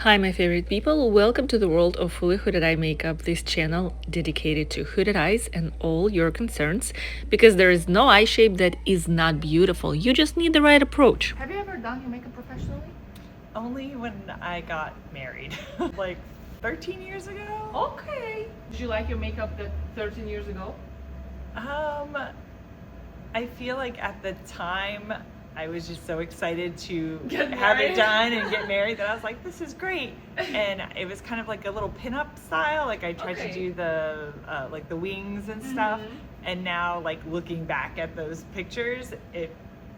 Hi my favorite people, welcome to the world of fully hooded eye makeup, this channel dedicated to hooded eyes and all your concerns, because there is no eye shape that is not beautiful, you just need the right approach. Have you ever done your makeup professionally? Only when I got married, like 13 years ago. Okay. Did you like your makeup that 13 years ago? I feel like at the time I was just so excited to Get have married. it done and get married that I was like, this is great. And it was kind of like a little pinup style. Like I tried to do the like the wings and stuff. And now, like looking back at those pictures, it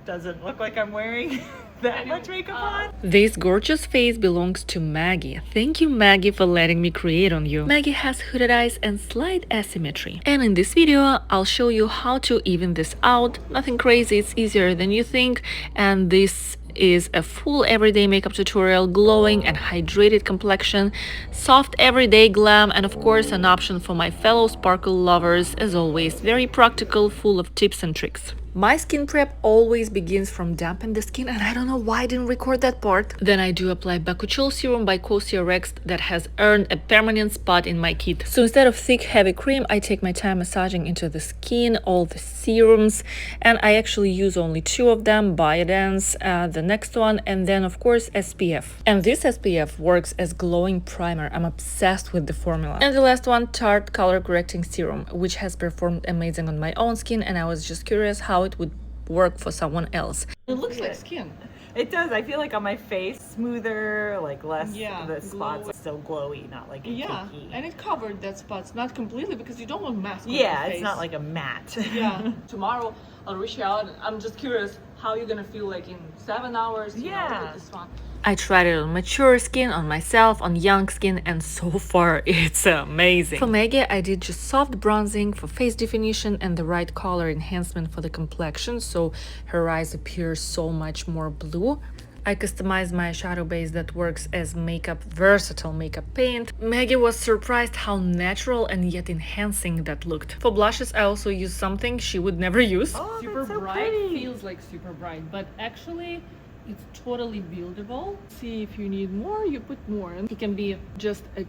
doesn't look like I'm wearing that much makeup on. This gorgeous face belongs to Maggie. Thank you Maggie for letting me create on you. Maggie has hooded eyes and slight asymmetry. And in this video, I'll show you how to even this out. Nothing crazy, it's easier than you think. And this is a full everyday makeup tutorial, glowing and hydrated complexion, soft everyday glam, and of course an option for my fellow sparkle lovers. As always, very practical, full of tips and tricks. My skin prep always begins from dampen the skin, and I don't know why I didn't record that part. Then I do apply Bakuchiol serum by COSRXcosmeticakuchiol that has earned a permanent spot in my kit. So instead of thick heavy cream, I take my time massaging into the skin all the serums, and I actually use only two of them, Biodance, the next one, and then of course SPF. And this SPF works as glowing primer. I'm obsessed with the formula. And the last one, Tarte color correcting serum, which has performed amazing on my own skin, and I was just curious how it would work for someone else. It looks like skin. It does. I feel like on my face, smoother, like less. Yeah, the spots glowy. still glowy, not like cakey. And it covered that spots, not completely because you don't want mask on Yeah, your face. it's not like a matte. Yeah. Tomorrow I'll reach you out. I'm just curious how you're gonna feel like in 7 hours. You know, Yeah. with this one. I tried it on mature skin, on myself, on young skin, and so far it's amazing. For Maggie, I did just soft bronzing for face definition and the right color enhancement for the complexion, so her eyes appear so much more blue. I customized my shadow base that works as versatile makeup paint. Maggie was surprised how natural and yet enhancing that looked. For blushes, I also used something she would never use. Oh, Super that's so bright, pretty. feels like super bright, but actually it's totally buildable. See, if you need more, you put more. And it can be just a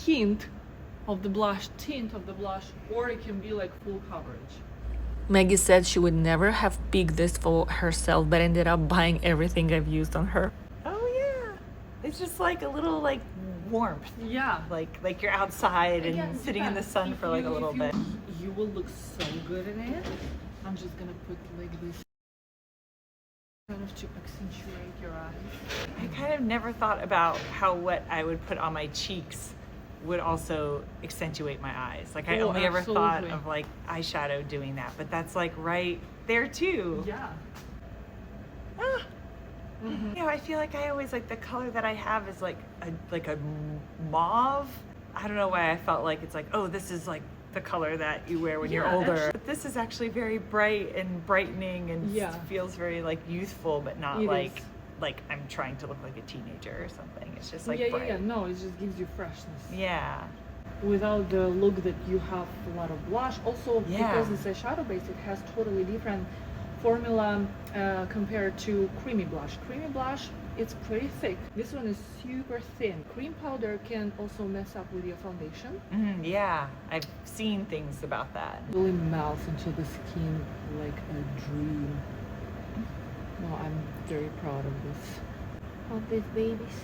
hint of the blush, tint of the blush, or it can be like full coverage. Maggie said she would never have picked this for herself, but ended up buying everything I've used on her. Oh yeah, it's just like a little like warmth, Yeah. like you're outside and Again, sitting in the depends. sun If for like a you- little if bit. You will look so good in it. I'm just gonna put like this kind of to accentuate your eyes. I kind of never thought about how what I would put on my cheeks would also accentuate my eyes. Like I Oh, only ever thought absolutely. of like eyeshadow doing that, but that's like right there too. Yeah. Ah. You know, I feel like I always like the color that I have is like a mauve. I don't know why I felt like it's like, oh, this is like the color that you wear when you're Yeah, older. actually- But this is actually very bright and brightening and Yeah. feels very like youthful, but not It like is. like I'm trying to look like a teenager or something. It's just like yeah, bright. yeah. No, it just gives you freshness. Yeah. Without the look that you have a lot of blush. Also, Yeah. because it's a shadow base, it has totally different formula compared to creamy blush. Creamy blush, it's pretty thick. This one is super thin. Cream powder can also mess up with your foundation. Yeah, I've seen things about that. Really melts into the skin like a dream. No, I'm very proud of this. Of these babies.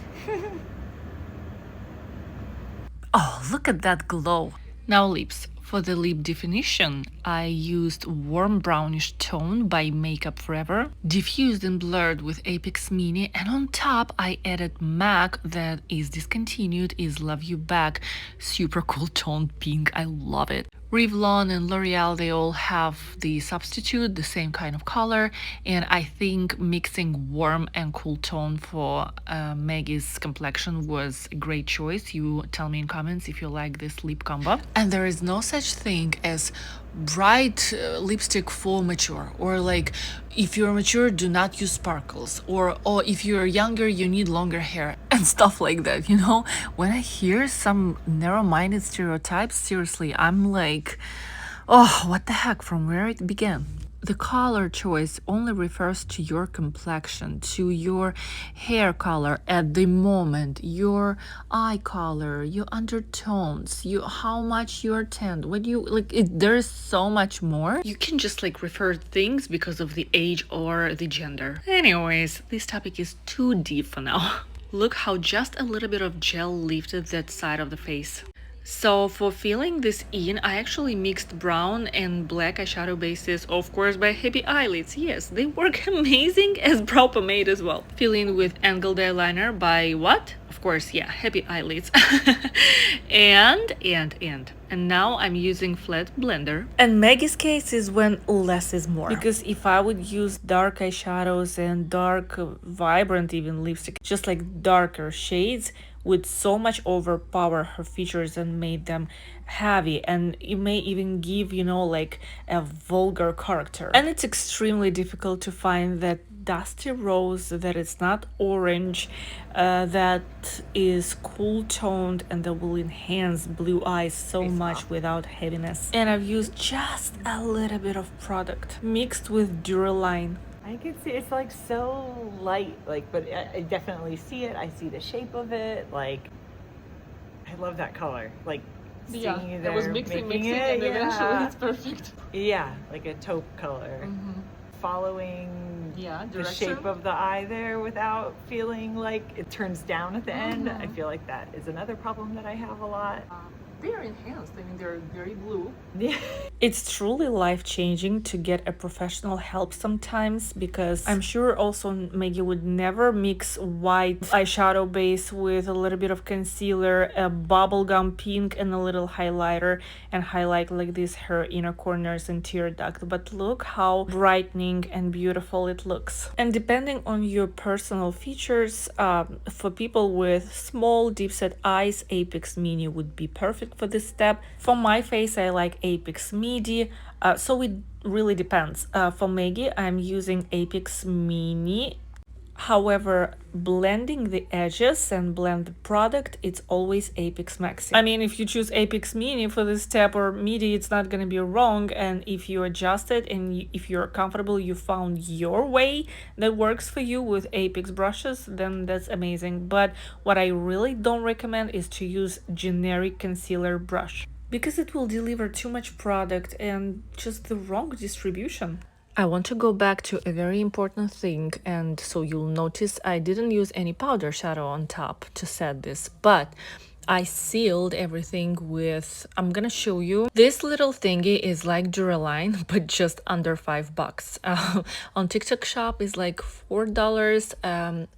Oh, look at that glow. Now lips. For the lip definition, I used warm brownish tone by Makeup Forever, diffused and blurred with Apex Mini, and on top I added MAC that is discontinued, is Love You Back, super cool toned pink, I love it. Revlon and L'Oreal, they all have the substitute, the same kind of color, and I think mixing warm and cool tone for Maggie's complexion was a great choice. You tell me in comments if you like this lip combo. And there is no such thing as bright lipstick for mature, or like if you're mature do not use sparkles, or if you're younger you need longer hair and stuff like that, you know. When I hear some narrow-minded stereotypes, seriously, I'm like, oh, what the heck, from where it began. The color choice only refers to your complexion, to your hair color at the moment, your eye color, your undertones, how much you're tanned, what you like. There's so much more. You can just like refer things because of the age or the gender. Anyways, this topic is too deep for now. Look how just a little bit of gel lifted that side of the face. So for filling this in, I actually mixed brown and black eyeshadow bases, of course by Happy Eyelids. Yes, they work amazing as brow pomade as well. Fill in with angled eyeliner by what? Of course, yeah, Happy Eyelids. And now I'm using flat blender. And Maggie's case is when less is more. Because if I would use dark eyeshadows and dark, vibrant even lipstick, just like darker shades, would so much overpower her features and made them heavy, and it may even give, you know, like a vulgar character. And it's extremely difficult to find that dusty rose that is not orange, that is cool toned and that will enhance blue eyes so much without heaviness. And I've used just a little bit of product mixed with Duraline. I can see it's like so light, like, but I definitely see it. I see the shape of it. Like, I love that color. Like, Yeah, seeing you I there, was mixing, making and it, eventually yeah. it's perfect. Yeah, like a taupe color. Following Yeah, the direction. shape of the eye there without feeling like it turns down at the end. I feel like that is another problem that I have a lot. They are enhanced. I mean, they're very blue. Yeah. It's truly life-changing to get a professional help sometimes, because I'm sure also Maggie would never mix white eyeshadow base with a little bit of concealer, a bubblegum pink, and a little highlighter, and highlight like this her inner corners and tear duct. But look how brightening and beautiful it looks. And depending on your personal features, for people with small deep set eyes, Apex Mini would be perfect for this step. For my face, I like Apex Midi, so it really depends. For Maggie, I'm using Apex Mini. However, blending the edges and blend the product, it's always Apex Maxi. I mean, if you choose Apex Mini for this step or Midi, it's not going to be wrong. And if you adjust it and if you're comfortable, you found your way that works for you with Apex brushes, then that's amazing. But what I really don't recommend is to use generic concealer brush, because it will deliver too much product and just the wrong distribution. I want to go back to a very important thing, and so you'll notice I didn't use any powder shadow on top to set this, but I sealed everything with, I'm gonna show you. This little thingy is like Duraline, but just under $5. On TikTok shop is like $4.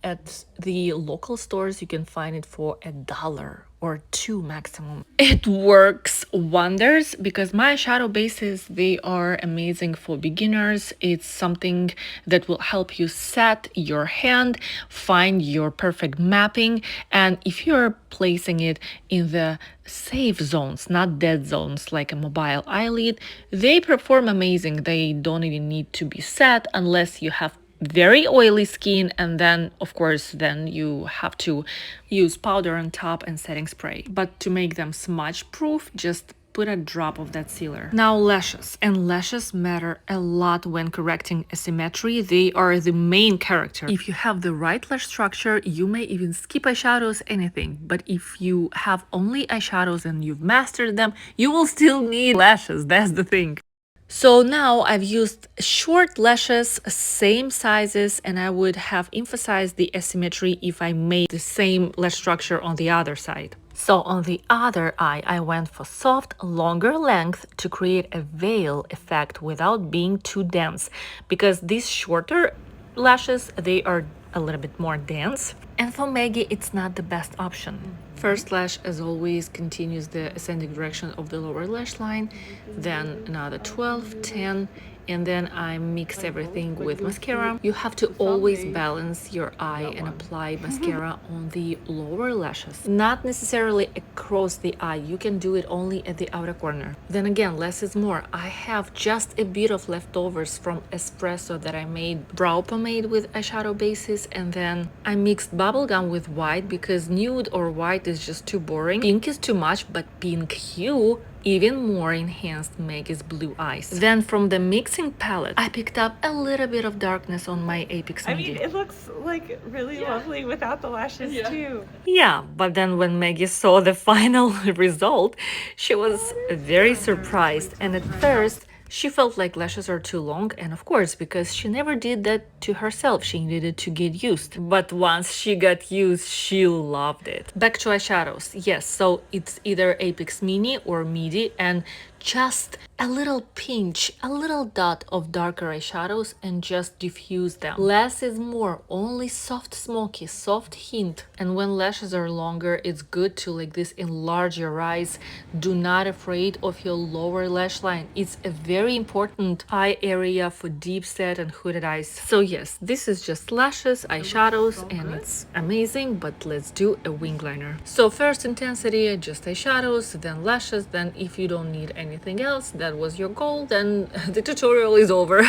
At the local stores, you can find it for $1 or $2 maximum. It works wonders because my shadow bases, they are amazing for beginners. It's something that will help you set your hand, find your perfect mapping, and if you're placing it in the safe zones, not dead zones like a mobile eyelid, they perform amazing. They don't even need to be set unless you have very oily skin, and then of course then you have to use powder on top and setting spray. But to make them smudge proof, just put a drop of that sealer. Now lashes, and lashes matter a lot when correcting asymmetry. They are the main character. If you have the right lash structure, you may even skip eyeshadows, anything. But if you have only eyeshadows and you've mastered them, you will still need lashes. That's the thing. So now I've used short lashes, same sizes, and I would have emphasized the asymmetry if I made the same lash structure on the other side. So on the other eye, I went for soft, longer length to create a veil effect without being too dense, because these shorter lashes, they are a little bit more dense. And for Maggie, it's not the best option. First lash, as always, continues the ascending direction of the lower lash line, then another 12, 10, and then I mix everything with mascara. You have to always balance your eye and apply mascara on the lower lashes, not necessarily across the eye. You can do it only at the outer corner. Then again, less is more. I have just a bit of leftovers from espresso that I made brow pomade with eyeshadow bases, and then I mixed bubblegum with white because nude or white is just too boring. Pink is too much, but pink hue even more enhanced Maggie's blue eyes. Then from the mixing palette, I picked up a little bit of darkness on my Apex I Midi. mean, it looks like really lovely without the lashes too. Yeah, but then when Maggie saw the final result, she was very surprised, and at first she felt like lashes are too long, and of course, because she never did that to herself, she needed to get used. But once she got used, she loved it. Back to eyeshadows. Yes, so it's either Apex Mini or Midi, and just a little pinch, a little dot of darker eyeshadows and just diffuse them. Less is more, only soft smoky, soft hint. And when lashes are longer, it's good to like this enlarge your eyes. Do not afraid of your lower lash line. It's a very important eye area for deep set and hooded eyes. So yes, this is just lashes, eyeshadows, and it's amazing, but let's do a wing liner. So first intensity, just eyeshadows, then lashes, then if you don't need anything else, that was your goal, then the tutorial is over.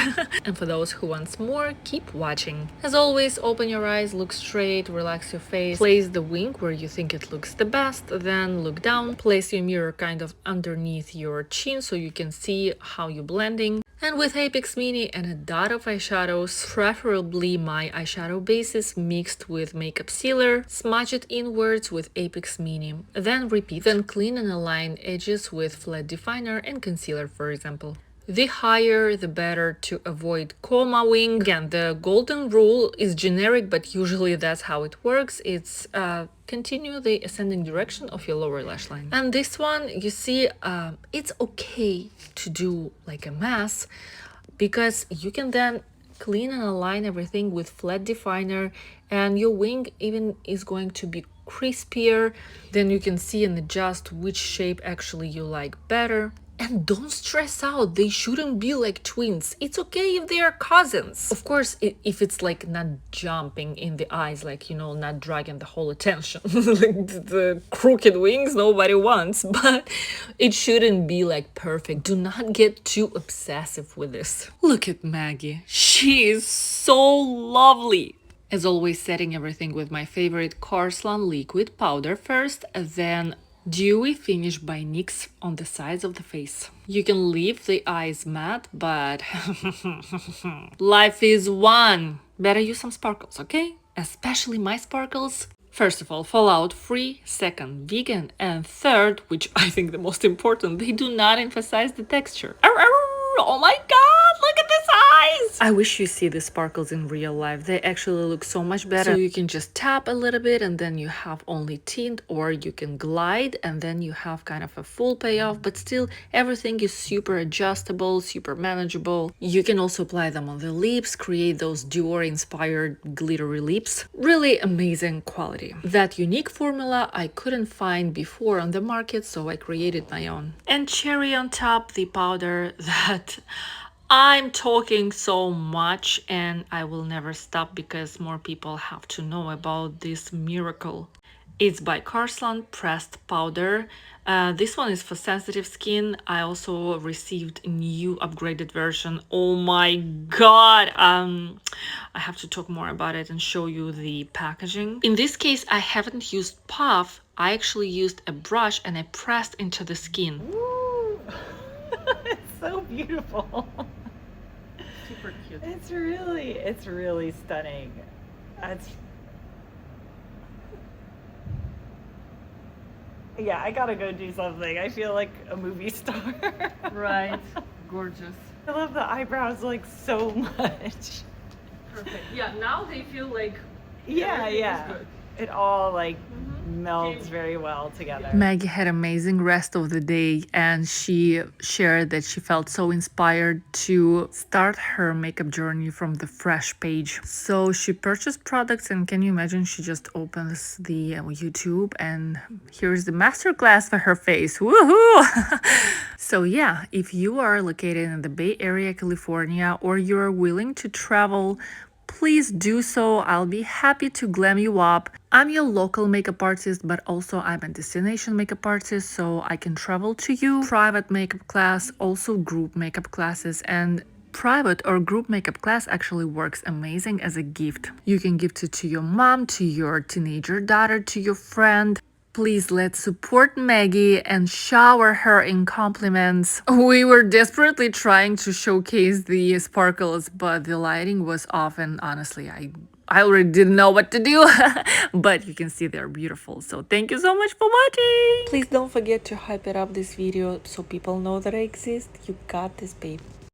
And for those who wants more, keep watching. As always, open your eyes, look straight, relax your face, place the wing where you think it looks the best, then look down, place your mirror kind of underneath your chin so you can see how you're blending. And with Apex Mini and a dot of eyeshadows, preferably my eyeshadow bases mixed with makeup sealer, smudge it inwards with Apex Mini. Then repeat. Then clean and align edges with flat definer and concealer, for example. The higher, the better to avoid coma wing. Again, the golden rule is generic, but usually that's how it works. It's continue the ascending direction of your lower lash line. And this one, you see, it's okay to do like a mess because you can then clean and align everything with flat definer, and your wing even is going to be crispier. Then you can see and adjust which shape actually you like better. And don't stress out, they shouldn't be like twins. It's okay if they are cousins. Of course, if it's like not jumping in the eyes, like, you know, not dragging the whole attention. Like the crooked wings nobody wants, but it shouldn't be like perfect. Do not get too obsessive with this. Look at Maggie. She is so lovely. As always, setting everything with my favorite COSRXcosmeticakuchiol liquid powder first, then dewy finish by NYX on the sides of the face. You can leave the eyes matte, but life is one. Better use some sparkles, okay? Especially my sparkles. First of all, fallout free, second, vegan, and third, which I think the most important, they do not emphasize the texture. Oh my god, look at this eyes! I wish you see the sparkles in real life. They actually look so much better. So you can just tap a little bit and then you have only tint, or you can glide and then you have kind of a full payoff, but still everything is super adjustable, super manageable. You can also apply them on the lips, create those Dior inspired glittery lips. Really amazing quality. That unique formula I couldn't find before on the market, so I created my own. And cherry on top, the powder that I'm talking so much and I will never stop because more people have to know about this miracle. It's by COSRXcosmeticakuchiol pressed powder. This one is for sensitive skin. I also received a new upgraded version. Oh my god! I have to talk more about it and show you the packaging. In this case, I haven't used puff. I actually used a brush and I pressed into the skin. Ooh. It's so beautiful. Super cute. It's really stunning. Yeah, I gotta go do something. I feel like a movie star. Right. Gorgeous. I love the eyebrows like so much. Perfect. Yeah, now they feel like Yeah, everything yeah. is good. It all like melds very well together. Maggie had amazing rest of the day and she shared that she felt so inspired to start her makeup journey from the fresh page. So she purchased products, and can you imagine, she just opens the YouTube and here's the masterclass for her face. Woohoo! So yeah, if you are located in the Bay Area, California, or you are willing to travel, please do so. I'll be happy to glam you up. I'm your local makeup artist, but also I'm a destination makeup artist, so I can travel to you. Private makeup class, also group makeup classes, and private or group makeup class actually works amazing as a gift. You can gift it to your mom, to your teenager daughter, to your friend. Please let's support Maggie and shower her in compliments. We were desperately trying to showcase the sparkles, but the lighting was off, and honestly, I already didn't know what to do, but you can see they're beautiful. So thank you so much for watching. Please don't forget to hype it up this video so people know that I exist. You got this, babe.